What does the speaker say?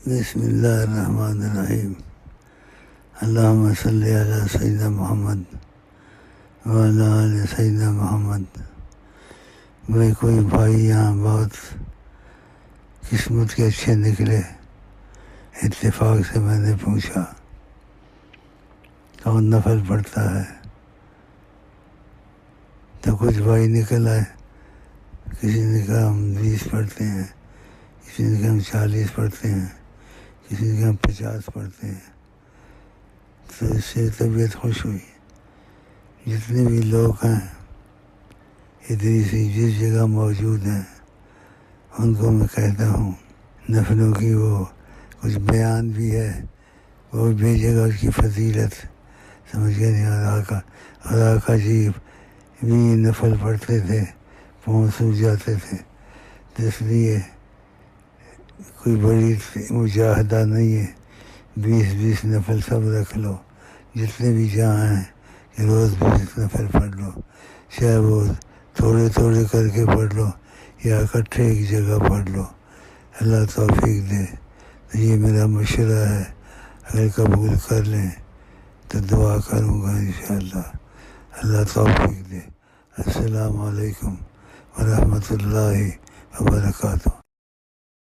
بسم اللہ الرحمن الرحیم اللہم صلی علی سیدنا محمد وعلی آل سیدنا محمد۔ میں کوئی بھائی یہاں بہت قسمت کے اچھے نکلے، اتفاق سے میں نے پوچھا کون نفل پڑھتا ہے، تو کچھ بھائی نکل آئے۔ کسی نے کہا ہم 20 پڑھتے ہیں، کسی نے کہا ہم 40 پڑھتے ہیں، کسی نے کہا ہم 50 پڑھتے ہیں۔ تو اس سے طبیعت خوش ہوئی۔ جتنے بھی لوگ ہیں ادریسی جس جگہ موجود ہیں ان کو میں کہتا ہوں نفلوں کی وہ کچھ بیان بھی ہے، وہ بھیجے گا اس کی فضیلت، سمجھ گئے نہیں؟ اور آقا جی بھی نفل پڑھتے تھے، پاؤں سوج جاتے تھے، تو اس لیے کوئی بڑی مجاہدہ نہیں ہے۔ 20 نفل سب رکھ لو، جتنے بھی جہاں ہیں کہ روز 20 نفل پڑھ لو، چاہے وہ تھوڑے تھوڑے کر کے پڑھ لو یا اکٹھے ایک جگہ پڑھ لو۔ اللہ توفیق دے۔ تو یہ میرا مشورہ ہے، اگر قبول کر لیں تو دعا کروں گا انشاءاللہ۔ اللہ توفیق دے۔ السلام علیکم ورحمۃ اللہ وبرکاتہ۔